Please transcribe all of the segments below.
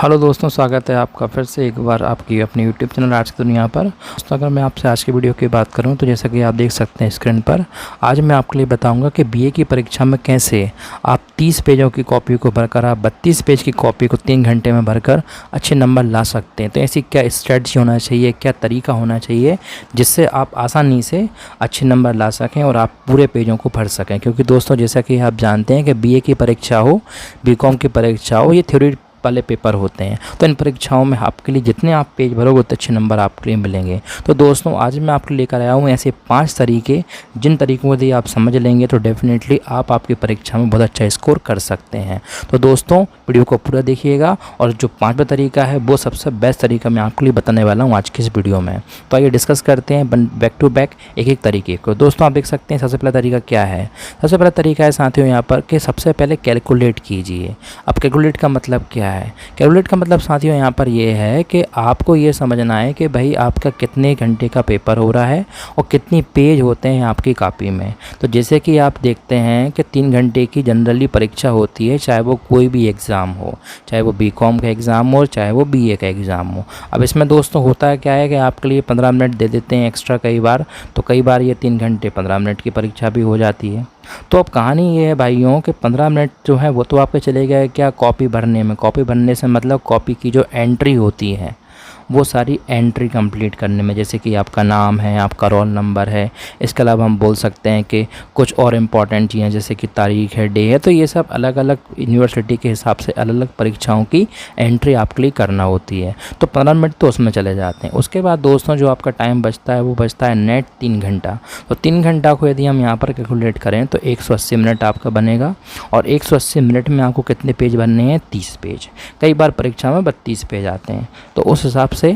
Hello दोस्तों, स्वागत है आपका फिर से एक बार आपकी अपनी यूट्यूब चैनल आज की दुनिया पर। दोस्तों, अगर मैं आपसे आज की वीडियो की बात करूं तो जैसा कि आप देख सकते हैं स्क्रीन पर, आज मैं आपके लिए बताऊंगा कि बीए की परीक्षा में कैसे आप 30 पेजों की कॉपी को भरकर आप 32 पेज की कॉपी को 3 घंटे में भरकर अच्छे नंबर ला सकते हैं। तो ऐसी क्या स्ट्रेटजी होना चाहिए, क्या तरीका होना चाहिए जिससे आप आसानी से अच्छे नंबर ला सकें और आप पूरे पेजों को भर सकें। क्योंकि दोस्तों, जैसा कि आप जानते हैं कि बीए की परीक्षा हो, बीकॉम की परीक्षा हो, ये थ्योरी वाले पेपर होते हैं। तो इन परीक्षाओं में आपके लिए जितने आप पेज भरोगे उतने अच्छे नंबर आपके लिए मिलेंगे। तो दोस्तों, आज मैं आपके लिए लेकर आया हूँ ऐसे 5 तरीके, जिन तरीकों को यदि आप समझ लेंगे तो डेफिनेटली आप आपकी परीक्षा में बहुत अच्छा स्कोर कर सकते हैं। तो दोस्तों, वीडियो को पूरा देखिएगा और जो 5वां तरीका है वो सबसे बेस्ट तरीका मैं आपके लिए बताने वाला हूँ आज की इस वीडियो में। तो आइए डिस्कस करते हैं बैक टू बैक एक तरीके को। दोस्तों, आप देख सकते हैं सबसे पहला तरीका क्या है। सबसे पहला तरीका है साथियों यहाँ पर कि सबसे पहले कैलकुलेट कीजिए। अब कैलकुलेट का मतलब क्या है? कैलकुलेट का मतलब साथियों यहाँ पर ये है कि आपको ये समझना है कि भाई आपका कितने घंटे का पेपर हो रहा है और कितनी पेज होते हैं आपकी कॉपी में। तो जैसे कि आप देखते हैं कि 3 घंटे की जनरली परीक्षा होती है, चाहे वो कोई भी एग्ज़ाम हो, चाहे वो बीकॉम का एग्ज़ाम हो, चाहे वो बीए का एग्ज़ाम हो। अब इसमें दोस्तों होता है क्या है कि आपके लिए 15 मिनट दे देते हैं एक्स्ट्रा कई बार, तो कई बार ये 3 घंटे 15 मिनट की परीक्षा भी हो जाती है। तो अब कहानी ये है भाइयों कि 15 मिनट जो है वो तो आपके चले गए क्या कॉपी भरने में। कॉपी भरने से मतलब कॉपी की जो एंट्री होती है वो सारी एंट्री कंप्लीट करने में, जैसे कि आपका नाम है, आपका रोल नंबर है। इसके अलावा हम बोल सकते हैं कि कुछ और इम्पॉर्टेंट चीज़ें जैसे कि तारीख है, डे है। तो ये सब अलग अलग यूनिवर्सिटी के हिसाब से अलग अलग परीक्षाओं की एंट्री आपके लिए करना होती है। तो 15 मिनट तो उसमें चले जाते हैं। उसके बाद दोस्तों जो आपका टाइम बचता है वो बचता है नेट 3 घंटा। तो 3 घंटा को यदि हम यहाँ पर कैलकुलेट करें तो 180 मिनट आपका बनेगा। और 180 मिनट में आपको कितने पेज बनने हैं? 30 पेज। कई बार परीक्षा में 32 पेज आते हैं। तो उस हिसाब से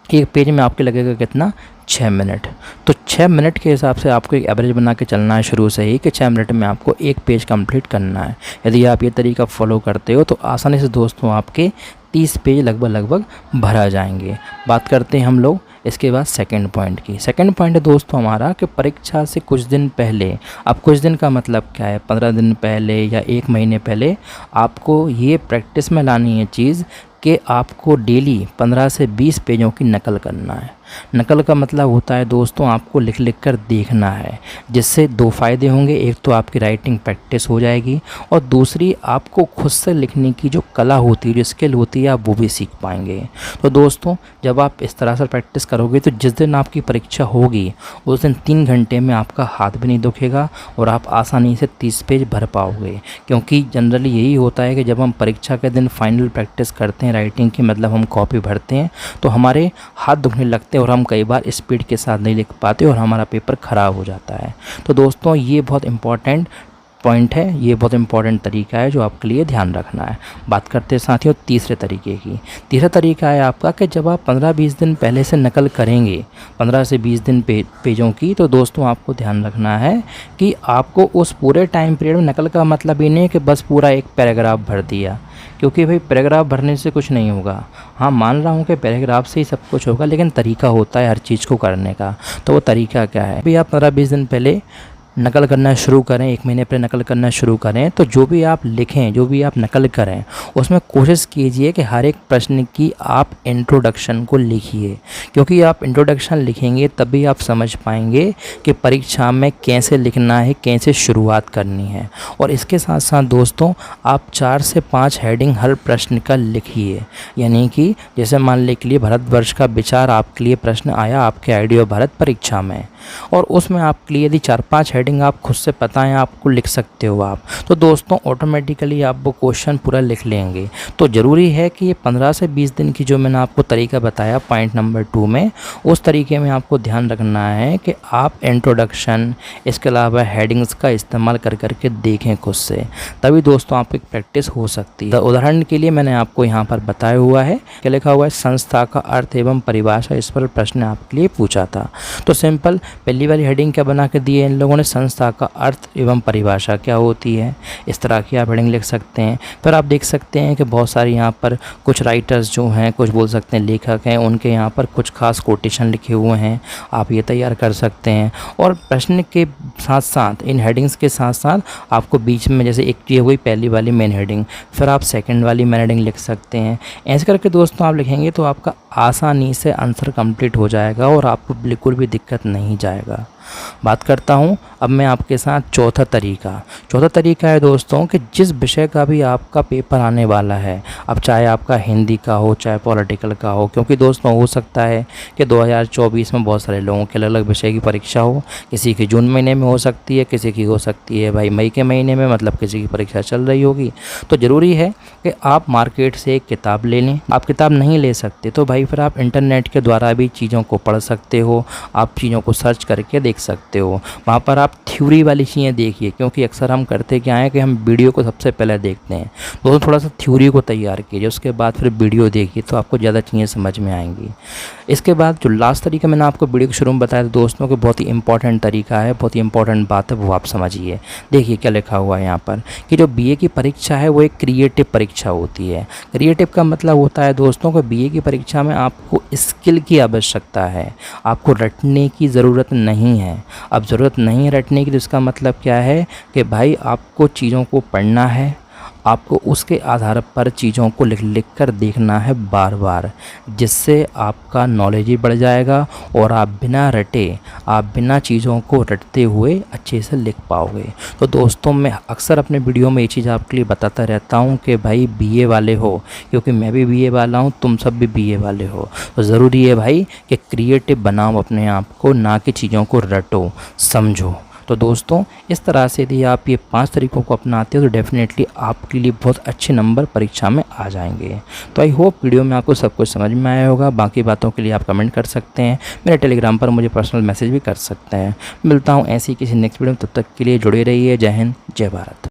एक पेज में आपके लगेगा कितना? 6 मिनट। तो 6 मिनट के हिसाब से आपको एक एवरेज बना के चलना है शुरू से ही कि 6 मिनट में आपको एक पेज कंप्लीट करना है। यदि आप ये तरीका फॉलो करते हो तो आसानी से दोस्तों आपके 30 पेज लगभग भरा जाएंगे। बात करते हैं हम लोग इसके बाद सेकंड पॉइंट की। सेकंड पॉइंट है दोस्तों हमारा कि परीक्षा से कुछ दिन पहले, अब कुछ दिन का मतलब क्या है? 15 दिन पहले या 1 महीने पहले आपको ये प्रैक्टिस में लानी है चीज़ कि आपको डेली 15 से 20 पेजों की नकल करना है। नकल का मतलब होता है दोस्तों आपको लिख लिख कर देखना है, जिससे 2 फ़ायदे होंगे। एक तो आपकी राइटिंग प्रैक्टिस हो जाएगी और दूसरी आपको खुद से लिखने की जो कला होती है, जो स्किल होती है, आप वो भी सीख पाएंगे। तो दोस्तों, जब आप इस तरह से प्रैक्टिस करोगे तो जिस दिन आपकी परीक्षा होगी उस दिन 3 घंटे में आपका हाथ भी नहीं दुखेगा और आप आसानी से 30 पेज भर पाओगे। क्योंकि जनरली यही होता है कि जब हम परीक्षा के दिन फाइनल प्रैक्टिस करते हैं राइटिंग की, मतलब हम कॉपी भरते हैं, तो हमारे हाथ दुखने लगते हैं और हम कई बार स्पीड के साथ नहीं लिख पाते और हमारा पेपर ख़राब हो जाता है। तो दोस्तों, ये बहुत इम्पॉर्टेंट पॉइंट है, ये बहुत इंपॉर्टेंट तरीका है जो आपके लिए ध्यान रखना है। बात करते हैं साथियों तीसरे तरीके की। तीसरा तरीका है आपका कि जब आप 15-20 दिन पहले से नकल करेंगे, 15 से 20 दिन पेजों की, तो दोस्तों आपको ध्यान रखना है कि आपको उस पूरे टाइम पीरियड में, नकल का मतलब ये नहीं है कि बस पूरा एक पैराग्राफ भर दिया, क्योंकि भाई पैराग्राफ भरने से कुछ नहीं होगा। हाँ, मान रहा हूँ कि पैराग्राफ से ही सब कुछ होगा, लेकिन तरीका होता है हर चीज़ को करने का। तो वो तरीका क्या है? अभी आप 15-20 दिन पहले नकल करना शुरू करें, 1 महीने पर नकल करना शुरू करें, तो जो भी आप लिखें, जो भी आप नकल करें, उसमें कोशिश कीजिए कि हर एक प्रश्न की आप इंट्रोडक्शन को लिखिए। क्योंकि आप इंट्रोडक्शन लिखेंगे तभी आप समझ पाएंगे कि परीक्षा में कैसे लिखना है, कैसे शुरुआत करनी है। और इसके साथ साथ दोस्तों आप 4 से 5 हेडिंग हर प्रश्न का लिखिए। यानी कि जैसे मान लें के लिए भारतवर्ष का विचार आपके लिए प्रश्न आया आपके आइडिया भारत परीक्षा में, और उसमें आपके लिए यदि 4-5 हेडिंग आप खुद से पता है आपको लिख सकते हो आप, तो दोस्तों ऑटोमेटिकली आप वो क्वेश्चन पूरा लिख लेंगे। तो ज़रूरी है कि ये 15 से 20 दिन की जो मैंने आपको तरीका बताया पॉइंट नंबर 2 में, उस तरीके में आपको ध्यान रखना है कि आप इंट्रोडक्शन, इसके अलावा हेडिंग्स का इस्तेमाल कर करके देखें खुद से, तभी दोस्तों आपकी प्रैक्टिस हो सकती है। उदाहरण के लिए मैंने आपको यहाँ पर बताया हुआ है कि लिखा हुआ है संस्था का अर्थ एवं परिभाषा, इस पर प्रश्न आपके लिए पूछा था। तो सिंपल पहली वाली हेडिंग क्या बना के दी है इन लोगों ने, संस्था का अर्थ एवं परिभाषा क्या होती है, इस तरह की आप हेडिंग लिख सकते हैं। फिर आप देख सकते हैं कि बहुत सारी यहाँ पर कुछ राइटर्स जो हैं, कुछ बोल सकते हैं लेखक हैं, उनके यहाँ पर कुछ खास कोटेशन लिखे हुए हैं, आप ये तैयार कर सकते हैं। और प्रश्न के साथ साथ इन हेडिंग्स के साथ साथ आपको बीच में जैसे एक ये हुई पहली वाली मेन हेडिंग, फिर आप सेकंड वाली मेन हेडिंग लिख सकते हैं। ऐसे करके दोस्तों आप लिखेंगे तो आपका आसानी से आंसर कंप्लीट हो जाएगा और आपको बिल्कुल भी दिक्कत नहीं जाएगा। बात करता हूँ अब मैं आपके साथ चौथा तरीका है दोस्तों कि जिस विषय का भी आपका पेपर आने वाला है, अब चाहे आपका हिंदी का हो चाहे पॉलिटिकल का हो, क्योंकि दोस्तों हो सकता है कि 2024 में बहुत सारे लोगों के अलग अलग विषय की परीक्षा हो, किसी की जून महीने में हो सकती है, किसी की हो सकती है भाई मई के महीने में, मतलब किसी की परीक्षा चल रही होगी। तो ज़रूरी है कि आप मार्केट से एक किताब ले लें। आप किताब नहीं ले सकते तो भाई फिर आप इंटरनेट के द्वारा भी चीज़ों को पढ़ सकते हो, आप चीज़ों को सर्च करके देख सकते हो। वहाँ पर आप थ्योरी वाली चीज़ें देखिए, क्योंकि अक्सर हम करते क्या है कि हम वीडियो को सबसे पहले देखते हैं। दोस्तों थोड़ा सा थ्योरी को तैयार कीजिए, उसके बाद फिर वीडियो देखिए तो आपको ज़्यादा चीज़ें समझ में आएंगी। इसके बाद जो लास्ट तरीका मैंने आपको वीडियो के शुरू में बताया था दोस्तों कि बहुत ही इंपॉर्टेंट तरीका है, बहुत ही इंपॉर्टेंट बात है, वो आप समझिए। देखिए क्या लिखा हुआ है यहाँ पर कि जो बीए की परीक्षा है वो एक क्रिएटिव परीक्षा होती है। क्रिएटिव का मतलब होता है दोस्तों कि बीए की परीक्षा में आपको स्किल की आवश्यकता है, आपको रटने की ज़रूरत नहीं है। अब ज़रूरत नहीं है रटने की तो इसका मतलब क्या है कि भाई आपको चीज़ों को पढ़ना है, आपको उसके आधार पर चीज़ों को लिख कर देखना है बार बार, जिससे आपका नॉलेज ही बढ़ जाएगा और आप बिना रटे, आप बिना चीज़ों को रटते हुए अच्छे से लिख पाओगे। तो दोस्तों मैं अक्सर अपने वीडियो में ये चीज़ आपके लिए बताता रहता हूँ कि भाई बीए वाले हो, क्योंकि मैं भी बीए वाला हूँ, तुम सब भी बीए वाले हो, तो ज़रूरी है भाई कि क्रिएटिव बनाओ अपने आप को, ना कि चीज़ों को रटो समझो। तो दोस्तों इस तरह से यदि आप ये 5 तरीकों को अपनाते हो तो डेफिनेटली आपके लिए बहुत अच्छे नंबर परीक्षा में आ जाएंगे। तो आई होप वीडियो में आपको सब कुछ समझ में आया होगा। बाकी बातों के लिए आप कमेंट कर सकते हैं, मेरे टेलीग्राम पर मुझे पर्सनल मैसेज भी कर सकते हैं। मिलता हूँ ऐसी किसी नेक्स्ट वीडियो में, तब तक के लिए जुड़े रहिए। जय हिंद, जय भारत।